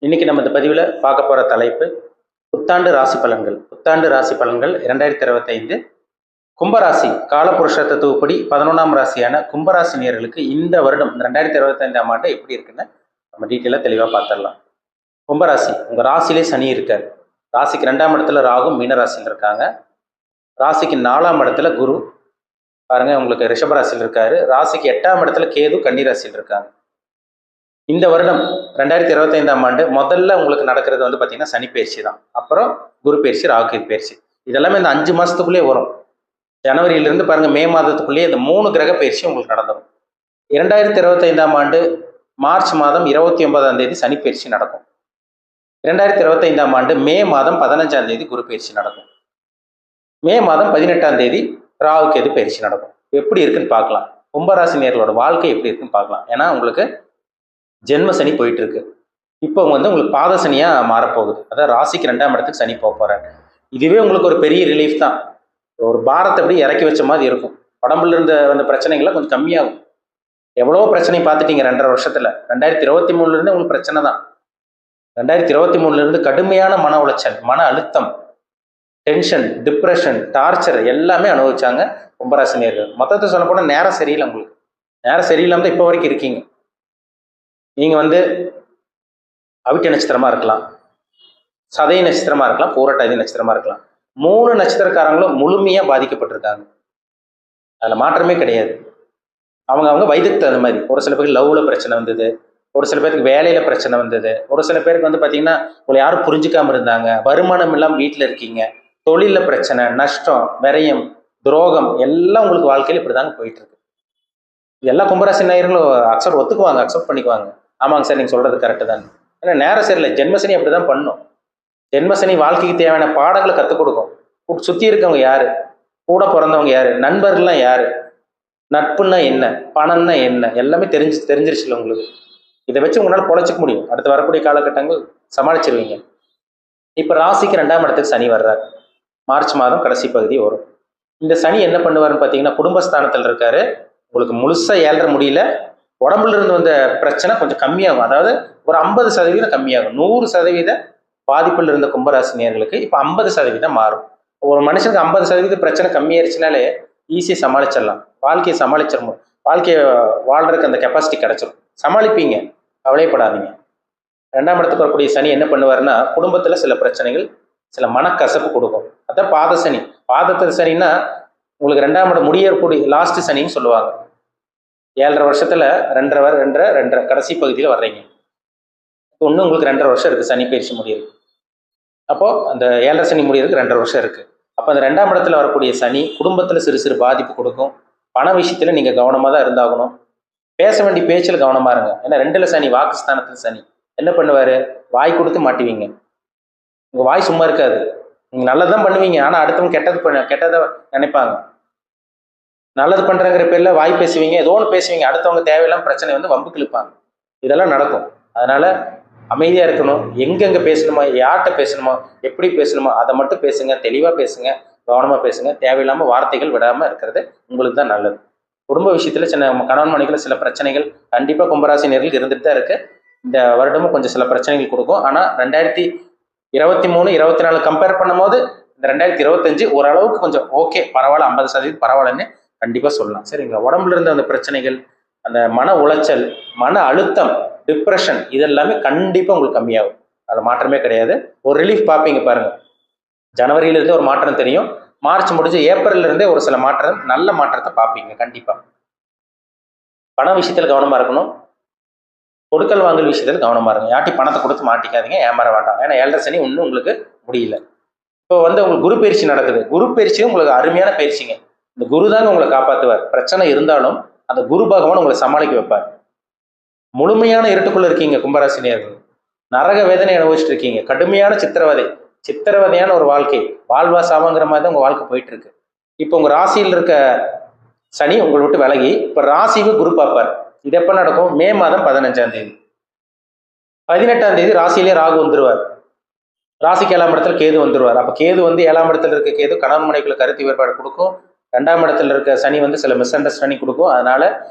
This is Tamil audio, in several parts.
இன்னைக்கு நம்ம இந்த பதிவில் பார்க்க போகிற தலைப்பு புத்தாண்டு ராசி பலன்கள். புத்தாண்டு ராசி பலன்கள் 2025 கும்பராசி காலபுருஷ தத்துவப்படி 11ஆம் ராசியான கும்பராசி நேயர்களுக்கு இந்த வருடம் இந்த 2025ஆம் ஆண்டு எப்படி இருக்குன்னு நம்ம டீட்டெயிலாக தெளிவாக பார்த்துடலாம். கும்பராசி, உங்கள் ராசியிலே சனி இருக்கார். ராசிக்கு 2ஆம் இடத்துல ராகு மீன ராசியில் இருக்காங்க. ராசிக்கு 4ஆம் இடத்துல குரு பாருங்க உங்களுக்கு ரிஷபராசியில் இருக்காரு. ராசிக்கு 8ஆம் இடத்துல கேது கன்னிராசியில் இருக்காங்க. இந்த வருடம் 2025ஆம் ஆண்டு முதல்ல உங்களுக்கு நடக்கிறது வந்து பார்த்தீங்கன்னா சனி பயிற்சி தான். அப்புறம் குரு பயிற்சி, ராகு பயிற்சி. இதெல்லாமே இந்த 5 மாதத்துக்குள்ளேயே வரும். ஜனவரியிலிருந்து பாருங்க மே மாதத்துக்குள்ளேயே இந்த 3 கிரக பயிற்சி உங்களுக்கு நடந்துடும். 2025ஆம் ஆண்டு மார்ச் மாதம் 29ஆம் தேதி சனி பயிற்சி நடக்கும். 2025ஆம் ஆண்டு மே மாதம் 15ஆம் தேதி குரு பயிற்சி நடக்கும். மே மாதம் 18ஆம் தேதி ராகு கேது பயிற்சி நடக்கும். எப்படி இருக்குன்னு பார்க்கலாம். கும்பராசி நேயர்களோட வாழ்க்கை எப்படி இருக்குன்னு பார்க்கலாம். ஏன்னா உங்களுக்கு ஜென்ம சனி போயிட்டு இருக்கு. இப்போ வந்து உங்களுக்கு பாத சனியா மாறப்போகுது. அதாவது ராசிக்கு 2ஆம் இடத்துக்கு சனி போக போறாரு. இதுவே உங்களுக்கு ஒரு பெரிய ரிலீஃப் தான். ஒரு பாரத்தை அப்படி இறக்கி வச்ச மாதிரி இருக்கும். உடம்புல இருந்த அந்த பிரச்சனைகள்லாம் கொஞ்சம் கம்மியாகும். எவ்வளோ பிரச்சனை பார்த்துட்டீங்க 2.5 வருஷத்துல. 2023 உங்களுக்கு பிரச்சனை தான். 2023 கடுமையான மன உளைச்சல், மன அழுத்தம், டென்ஷன், டிப்ரெஷன், டார்ச்சர் எல்லாமே அனுபவிச்சாங்க கும்பராசி நேயர்கள். மொத்தத்தை சொல்ல போனால் நேரம் சரியில்லை. உங்களுக்கு நேரம் சரியில்லாமல் தான் இப்போ வரைக்கும் இருக்கீங்க. நீங்கள் வந்து அவிட்ட நட்சத்திரமாக இருக்கலாம், சதய நட்சத்திரமாக இருக்கலாம், பூரட்டாதி நட்சத்திரமாக இருக்கலாம். 3 நட்சத்திரக்காரங்களும் முழுமையாக பாதிக்கப்பட்டிருக்காங்க. அதில் மாற்றமே கிடையாது. அவங்க வயதுக்கு தகுந்த மாதிரி. ஒரு சில பேருக்கு லவ்வில் பிரச்சனை வந்தது, ஒரு சில பேருக்கு வேலையில் பிரச்சனை வந்தது, ஒரு சில பேருக்கு வந்து பார்த்தீங்கன்னா உங்களை யாரும் புரிஞ்சுக்காமல் இருந்தாங்க, வருமானம் இல்லாமல் வீட்டில் இருக்கீங்க, தொழிலில் பிரச்சனை, நஷ்டம், விரயம், துரோகம் எல்லாம் உங்களுக்கு வாழ்க்கையில் இப்படி தாங்க போயிட்டுருக்கு. எல்லா கும்பராசி நேயர்களும் அக்செப்ட் பண்ணிக்குவாங்க. ஆமாங்க சார், நீங்கள் சொல்கிறது கரெக்டு தான். ஏன்னா நேரம் சரியில்லை. ஜென்மசனி அப்படி தான் பண்ணும். ஜென்மசனி வாழ்க்கைக்கு தேவையான பாடங்களை கற்றுக் கொடுக்கும். சுற்றி இருக்கவங்க யார், கூட பிறந்தவங்க யார், நண்பர்கள்லாம் யார், நட்புன்னா என்ன, பணம்னா என்ன, எல்லாமே தெரிஞ்சிருச்சுல உங்களுக்கு. இதை வச்சு உங்களால் பொழைச்சிக்க முடியும். அடுத்து வரக்கூடிய காலகட்டங்கள் சமாளிச்சிருவீங்க. இப்போ ராசிக்கு 2ஆம் இடத்துக்கு சனி வர்றார். மார்ச் மாதம் கடைசி பகுதி வரும். இந்த சனி என்ன பண்ணுவாருன்னு பார்த்தீங்கன்னா குடும்பஸ்தானத்தில் இருக்காரு. உங்களுக்கு முழுசாக ஏழ்ற முடியல. உடம்புல இருந்து வந்த பிரச்சனை கொஞ்சம் கம்மியாகும். அதாவது ஒரு 50% கம்மியாகும். 100% பாதிப்பில் இருந்த கும்பராசி நேயர்களுக்கு இப்போ 50% மாறும். ஒரு மனுஷனுக்கு 50% பிரச்சனை கம்மியாயிருச்சுனாலே ஈஸியாக சமாளிச்சிடலாம். வாழ்க்கையை சமாளிச்சிடணும். வாழ்க்கையை வாழ்றதுக்கு அந்த கெப்பாசிட்டி கிடைச்சிடும். சமாளிப்பீங்க, கவலைப்படாதீங்க. 2ஆம் இடத்துக்கு வரக்கூடிய சனி என்ன பண்ணுவாருன்னா குடும்பத்தில் சில பிரச்சனைகள், சில மனக்கசப்பு கொடுக்கும். அதான் பாத சனி. பாதத்தில் சனின்னா உங்களுக்கு 2ஆம் இடம் முடியக்கூடிய லாஸ்ட் சனின்னு சொல்லுவாங்க. 7.5 வருஷத்துல 2.5 கடைசி பகுதியில் வர்றீங்க. இன்னும் உங்களுக்கு 2.5 வருஷம் இருக்குது சனி பயிற்சி முடியுது. அப்போது அந்த 7.5 சனி முடியறதுக்கு 2.5 வருஷம் இருக்குது. அப்போ அந்த 2ஆம் இடத்துல வரக்கூடிய சனி குடும்பத்தில் சிறு பாதிப்பு கொடுக்கும். பண விஷயத்தில் நீங்கள் கவனமாக தான் இருந்தாகணும். பேச வேண்டிய பேச்சில் கவனமாக இருங்க. ஏன்னா 2ல் சனி, வாக்குஸ்தானத்தில் சனி என்ன பண்ணுவார், வாய் கொடுத்து மாட்டுவீங்க. உங்கள் வாய் சும்மா இருக்காது. நீங்கள் நல்லதான் பண்ணுவீங்க, ஆனால் அடுத்தவங்க கெட்டதை நினைப்பாங்க. நல்லது பண்ணுறங்கிற பேரில் வாய் பேசுவீங்க, ஏதோ ஒன்று பேசுவீங்க, அடுத்தவங்க தேவையில்லாம பிரச்சனை வந்து வம்புக்கு இழுப்பாங்க. இதெல்லாம் நடக்கும். அதனால் அமைதியாக இருக்கணும். எங்கெங்கே பேசணுமோ, யார்கிட்ட பேசணுமோ, எப்படி பேசணுமோ அதை மட்டும் பேசுங்க. தெளிவாக பேசுங்க, கவனமாக பேசுங்க. தேவையில்லாமல் வார்த்தைகள் விடாமல் இருக்கிறது உங்களுக்கு தான் நல்லது. குடும்ப விஷயத்தில் சின்ன கணவன் மனைவிக்குள்ள சில பிரச்சனைகள் கண்டிப்பாக கும்பராசி நேயர்களுக்கு இருந்துட்டு தான் இருக்குது. இந்த வருடமும் கொஞ்சம் சில பிரச்சனைகள் கொடுக்கும். ஆனால் 2023, 24 கம்பேர் பண்ணும் போது இந்த 2025 ஓரளவுக்கு கொஞ்சம் ஓகே, பரவாயில்ல, 50% பரவாயில்லன்னு கண்டிப்பாக சொல்லலாம். சரிங்களா? உடம்புல இருந்த அந்த பிரச்சனைகள், அந்த மன உளைச்சல், மன அழுத்தம், டிப்ரெஷன் இதெல்லாமே கண்டிப்பாக உங்களுக்கு கம்மியாகும். அது மாற்றமே கிடையாது. ஒரு ரிலீஃப் பார்ப்பீங்க பாருங்க. ஜனவரியிலிருந்து ஒரு மாற்றம் தெரியும். மார்ச் முடிஞ்சு ஏப்ரல்ல இருந்தே ஒரு சில மாற்றம், நல்ல மாற்றத்தை பார்ப்பீங்க. கண்டிப்பாக பண விஷயத்தில் கவனமாக இருக்கணும். கொடுக்கல் வாங்கல் விஷயத்தில் கவனமாக இருங்க. யாட்டி பணத்தை கொடுத்து மாட்டிக்காதீங்க, ஏமாற வேண்டாம். ஏன்னா 7.5 சனி இன்னும் உங்களுக்கு முடியல. இப்போ வந்து உங்களுக்கு குரு பயிற்சி நடக்குது. குரு பயிற்சியும் உங்களுக்கு அருமையான பயிற்சிங்க. இந்த குரு தாங்க உங்களை காப்பாற்றுவார். பிரச்சனை இருந்தாலும் அந்த குரு பகவான் உங்களை சமாளிக்க வைப்பார். முழுமையான இருட்டுக்குள்ள இருக்கீங்க கும்பராசி நேயர்கள். நரக வேதனை அனுபவிச்சுட்டு இருக்கீங்க. கடுமையான சித்திரவதையான ஒரு வாழ்க்கை, வாழ்வா சாவாங்கிற மாதிரி தான் உங்கள் வாழ்க்கை போயிட்டு இருக்கு. இப்போ உங்கள் ராசியில் இருக்க சனி உங்களை விட்டு விலகி இப்போ ராசிக்கு குரு பார்ப்பார். இது எப்போ நடக்கும்? மே மாதம் 15ஆம் தேதி. 18ஆம் தேதி ராசியிலே ராகு வந்துருவார். ராசிக்கு 7ஆம் இடத்துல கேது வந்துருவார். அப்போ கேது வந்து 7ஆம் இடத்துல இருக்க கேது கணவன் மனைவிக்குள்ள கருத்து வேறுபாடு கொடுக்கும். 2ஆம் இடத்துல இருக்க சனி வந்து சில மிஸ் அண்டர்ஸ்டாண்டிங் கொடுக்கும். அதனால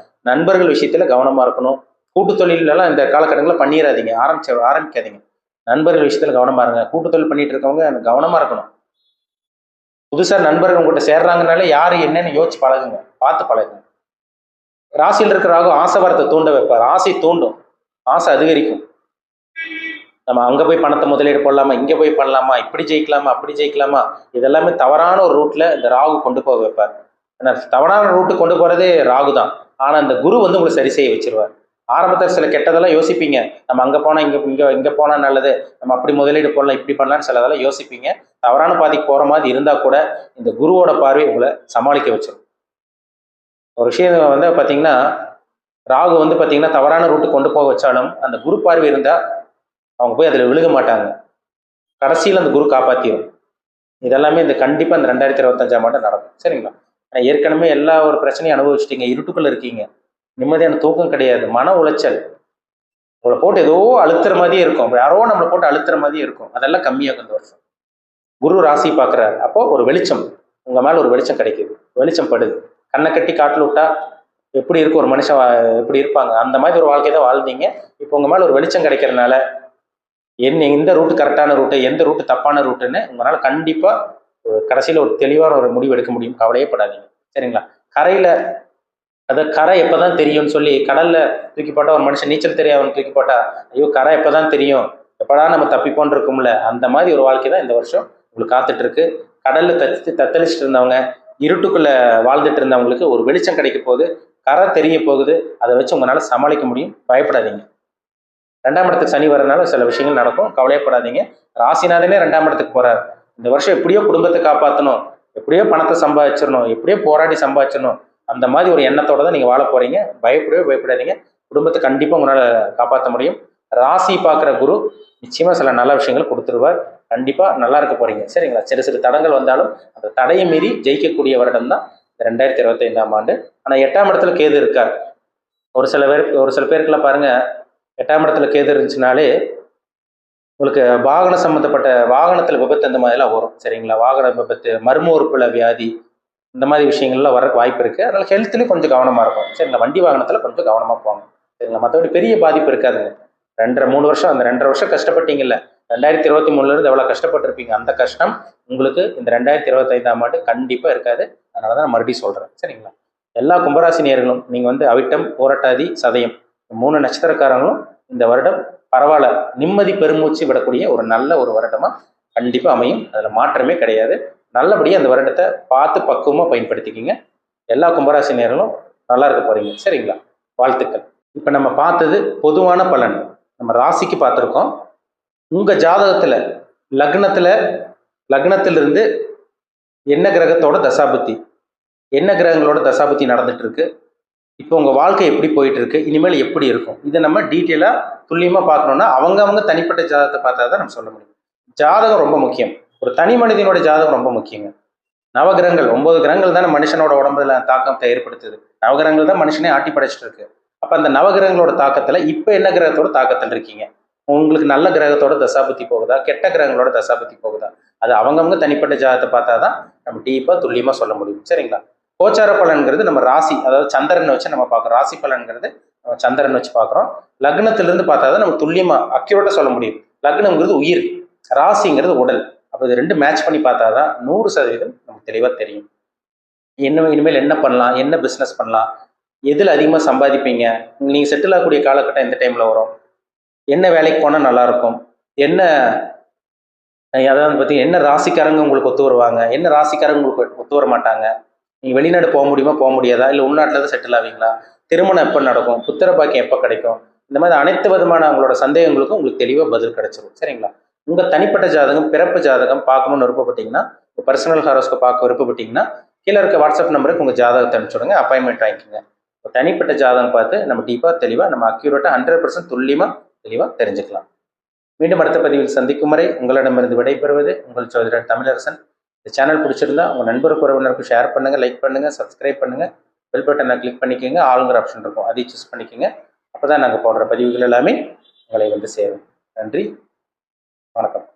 நண்பர்கள் விஷயத்துல கவனமா இருக்கணும். கூட்டு தொழிலெல்லாம் இந்த காலகட்டங்களில் பண்ணிடாதீங்க, ஆரம்பிக்காதீங்க. நண்பர்கள் விஷயத்தில் கவனமாக இருங்க. கூட்டுத்தொழில் பண்ணிட்டு இருக்கவங்க கவனமாக இருக்கணும். புதுசாக நண்பர்கள் உங்கள்கிட்ட சேர்றாங்கனாலே யார் என்னன்னு யோசிச்சு பழகுங்க, பார்த்து பழகுங்க. ராசியில் இருக்கிற ராகு ஆசை வரத்தை தூண்ட வைப்பார். ஆசை தூண்டும், ஆசை அதிகரிக்கும். நம்ம அங்கே போய் பணத்தை முதலீடு போடலாமா, இங்கே போய் பண்ணலாமா, இப்படி ஜெயிக்கலாமா, அப்படி ஜெயிக்கலாமா, இதெல்லாமே தவறான ஒரு ரூட்டில் இந்த ராகு கொண்டு போக வைப்பார். ஆனால் தவறான ரூட்டு கொண்டு போகிறதே ராகு தான். ஆனால் அந்த குரு வந்து உங்களை சரி செய்ய வச்சிருவார். ஆரம்பத்தில் சில கெட்டதெல்லாம் யோசிப்பீங்க. நம்ம அங்கே போனால் இங்கே போனால் நல்லது, நம்ம அப்படி முதலீடு போடலாம், இப்படி பண்ணலான்னு சிலதெல்லாம் யோசிப்பீங்க. தவறான பாதைக்கு போகிற மாதிரி இருந்தால் கூட இந்த குருவோட பார்வை உங்களை சமாளிக்க வச்சிடும். ஒரு விஷயம் வந்து பார்த்தீங்கன்னா, ராகு வந்து பார்த்தீங்கன்னா தவறான ரூட்டு கொண்டு போக வச்சாலும் அந்த குரு பார்வை இருந்தால் அவங்க போய் அதில் விழுக மாட்டாங்க. கடைசியில் அந்த குரு காப்பாற்றிடும். இதெல்லாமே இந்த கண்டிப்பாக இந்த 2025ஆம் ஆண்டு நடக்கும். சரிங்களா? ஆனால் ஏற்கனவே எல்லா ஒரு பிரச்சனையும் அனுபவிச்சிட்டீங்க, இருட்டுக்குள்ளே இருக்கீங்க, நிம்மதியான தூக்கம் கிடையாது, மன உளைச்சல், உங்களை போட்டு ஏதோ அழுத்துற மாதிரியே இருக்கும், யாரோ நம்மளை போட்டு அழுத்துற மாதிரியே இருக்கும். அதெல்லாம் கம்மியாகும் இந்த வருஷம். குரு ராசி பார்க்குறாரு. அப்போ ஒரு வெளிச்சம், உங்கள் மேலே ஒரு வெளிச்சம் கிடைக்குது, வெளிச்சம் படுது. கண்ணை கட்டி காட்டில் விட்டா எப்படி இருக்கும் ஒரு மனுஷன், எப்படி இருப்பாங்க, அந்த மாதிரி ஒரு வாழ்க்கை தான் வாழ்ந்தீங்க. இப்போ உங்கள் மேலே ஒரு வெளிச்சம் கிடைக்கிறதுனால எந்த ரூட்டு கரெக்டான ரூட்டு, எந்த ரூட்டு தப்பான ரூட்டுன்னு உங்களால் கண்டிப்பாக கடைசியில் ஒரு தெளிவான ஒரு முடிவு எடுக்க முடியும். கவலையே படாதீங்க. சரிங்களா? கரையில் கரை எப்போ தான் தெரியும்னு சொல்லி கடலில் தூக்கி போட்டால் ஒரு மனுஷன் நீச்சல் தெரியாதவன் தூக்கி போட்டால் ஐயோ கரை எப்போ தான் தெரியும், எப்படா நம்ம தப்பிப்போன்னு இருக்கும்ல, அந்த மாதிரி ஒரு வாழ்க்கை தான் இந்த வருஷம் உங்களுக்கு காத்துட்டு இருக்கு. கடலில் தத்தளிச்சுட்டு இருந்தவங்க, இருட்டுக்குள்ளே வாழ்ந்துட்டு இருந்தவங்களுக்கு ஒரு வெளிச்சம் கிடைக்க போகுது, கரை தெரிய போகுது. அதை வச்சு உங்களால் சமாளிக்க முடியும். பயப்படாதீங்க. 2ஆம் இடத்துக்கு சனி வரனால சில விஷயங்கள் நடக்கும், கவலையப்படாதீங்க. ராசிநாதனே 2ஆம் இடத்துக்கு போறார். இந்த வருஷம் எப்படியோ குடும்பத்தை காப்பாற்றணும், எப்படியோ பணத்தை சம்பாதிச்சிடணும், எப்படியோ போராடி சம்பாதிச்சிடணும், அந்த மாதிரி ஒரு எண்ணத்தோட தான் நீங்கள் வாழ போறீங்க. பயப்படாதீங்க. குடும்பத்தை கண்டிப்பாக உங்களால் காப்பாற்ற முடியும். ராசி பார்க்குற குரு நிச்சயமாக சில நல்ல விஷயங்கள் கொடுத்துருவார். கண்டிப்பாக நல்லா இருக்க போறீங்க. சரிங்களா? சிறு தடங்கள் வந்தாலும் அந்த தடையை மீறி ஜெயிக்கக்கூடிய வருடம் தான் 2025ஆம் ஆண்டு. ஆனால் 8ஆம் இடத்துல கேது இருக்கார். ஒரு சில பேருக்குலாம் பாருங்க, 8ஆம் இடத்துல கேது இருந்துச்சுனாலே உங்களுக்கு வாகன சம்மந்தப்பட்ட வாகனத்தில் விபத்து அந்த மாதிரிலாம் வரும். சரிங்களா? வாகன விபத்து, மர்ம உறுப்புல வியாதி, இந்த மாதிரி விஷயங்கள்லாம் வரக்கு வாய்ப்பு இருக்குது. அதனால் ஹெல்த்லேயும் கொஞ்சம் கவனமாக இருக்கும். சரிங்களா? வண்டி வாகனத்தில் கொஞ்சம் கவனமாக போவாங்க. சரிங்களா? மற்றபடி பெரிய பாதிப்பு இருக்காதுங்க. 2.5-3 வருஷம், அந்த 2.5 வருஷம் கஷ்டப்பட்டீங்கல்ல, 2023 எவ்வளோ கஷ்டப்பட்டிருப்பீங்க, அந்த கஷ்டம் உங்களுக்கு இந்த 2025ஆம் ஆண்டு கண்டிப்பாக இருக்காது. அதனால தான் நான் மறுபடியும் சொல்கிறேன். சரிங்களா? எல்லா கும்பராசினியர்களும் நீங்கள் வந்து அவிட்டம், பூரட்டாதி, சதயம் 3 நட்சத்திரக்காரங்களும் இந்த வருடம் பரவாயில்ல, நிம்மதி பெருமூச்சு விடக்கூடிய ஒரு நல்ல ஒரு வருடமாக கண்டிப்பாக அமையும். அதில் மாற்றமே கிடையாது. நல்லபடியாக அந்த வருடத்தை பார்த்து பக்குவமாக பயன்படுத்திக்கிங்க. எல்லா கும்பராசினியர்களும் நல்லா இருக்க போகிறீங்க. சரிங்களா? வாழ்த்துக்கள். இப்போ நம்ம பார்த்தது பொதுவான பலன், நம்ம ராசிக்கு பார்த்துருக்கோம். உங்கள் ஜாதகத்தில் லக்னத்திலிருந்து என்ன கிரகத்தோட தசாபுத்தி, என்ன கிரகங்களோட தசாபுத்தி நடந்துட்டு இருக்கு, இப்போ உங்கள் வாழ்க்கை எப்படி போயிட்டு இருக்கு, இனிமேல் எப்படி இருக்கும், இதை நம்ம டீட்டெயிலாக துல்லியமாக பார்க்கணுன்னா அவங்க தனிப்பட்ட ஜாதகத்தை பார்த்தா தான் நம்ம சொல்ல முடியும். ஜாதகம் ரொம்ப முக்கியம். ஒரு தனி மனிதனோட ஜாதகம் ரொம்ப முக்கியங்க. நவகிரகங்கள் 9 கிரகங்கள் தானே மனுஷனோட உடம்புல தாக்கத்தை ஏற்படுத்துது. நவகிரகங்கள் தான் மனுஷனே ஆட்டி படைச்சிட்டு இருக்கு. அப்போ அந்த நவகிரகங்களோட தாக்கத்தில் இப்போ என்ன கிரகத்தோட தாக்கத்தில் இருக்கீங்க, உங்களுக்கு நல்ல கிரகத்தோட தசாபுத்தி போகுதா, கெட்ட கிரகங்களோட தசாபுத்தி போகுதா, அது அவங்கவுங்க தனிப்பட்ட ஜாதகத்தை பார்த்தா தான் நம்ம டீப்பாக துல்லியமாக சொல்ல முடியும். சரிங்களா? கோச்சார பலன்கிறது நம்ம ராசி, அதாவது சந்திரனை வச்சு நம்ம பார்க்குறோம். ராசி பலன்கிறது நம்ம சந்திரன் வச்சு பார்க்குறோம். லக்னத்திலிருந்து பார்த்தா தான் நம்ம துல்லியமாக அக்யூரேட்டாக சொல்ல முடியும். லக்னங்கிறது உயிர், ராசிங்கிறது உடல். அப்போ இது 2 மேட்ச் பண்ணி பார்த்தா தான் 100% நமக்கு தெளிவாக தெரியும். இனிமேல் என்ன பண்ணலாம், என்ன பிஸ்னஸ் பண்ணலாம், எதில் அதிகமாக சம்பாதிப்பீங்க, நீங்கள் செட்டில் ஆகக்கூடிய காலகட்டம் எந்த டைமில் வரும், என்ன வேலைக்கு போனால் நல்லாயிருக்கும், என்ன அதாவது பார்த்தீங்கன்னா என்ன ராசிக்காரங்க உங்களுக்கு ஒத்து வருவாங்க, என்ன ராசிக்காரங்க உங்களுக்கு ஒத்து வர மாட்டாங்க, நீங்கள் வெளிநாடு போக முடியுமா, போக முடியாதா, இல்லை உள்நாட்டில் தான் செட்டில் ஆவீங்களா, திருமணம் எப்போ நடக்கும், புத்திர பாக்கியம் எப்போ கிடைக்கும், இந்த மாதிரி அனைத்து விதமான உங்களோட சந்தேகங்களுக்கும் உங்களுக்கு தெளிவாக பதில் கிடைச்சிடும். சரிங்களா? உங்கள் தனிப்பட்ட ஜாதகம், பிறப்பு ஜாதகம் பார்க்கணும்னு விருப்பப்பட்டீங்கன்னா, பர்சனல் ஹாரோஸ்கோப் பார்க்க விருப்பப்பட்டீங்கன்னா கீழே இருக்க வாட்ஸ்அப் நம்பருக்கு உங்கள் ஜாதகத்தை அனுப்பிச்சுடுங்க, அப்பாயின்மெண்ட் வாங்கிக்கோங்க. தனிப்பட்ட ஜாதகம் பார்த்து நம்ம டீப்பாக தெளிவாக நம்ம அக்யூரேட்டாக 100% தெளிவாக தெரிஞ்சுக்கலாம். மீண்டும் அடுத்த பதிவில் சந்திக்கும் வரை உங்களிடமிருந்து விடைபெறுவது உங்கள் ஜோதிடர் தமிழரசன். இந்த சேனல் பிடிச்சிருந்தா உங்கள் நண்பருக்கு உறவினருக்கு ஷேர் பண்ணுங்கள், லைக் பண்ணுங்கள், சப்ஸ்கிரைப் பண்ணுங்கள், பெல் பட்டனை கிளிக் பண்ணிக்கோங்க, ஆளுங்கிற ஆப்ஷன் இருக்கும், அதையும் சூஸ் பண்ணிக்கோங்க. அப்போ தான் நாங்கள் போடுற பதிவுகள் எல்லாமே உங்களை வந்து சேரும். நன்றி, வணக்கம்.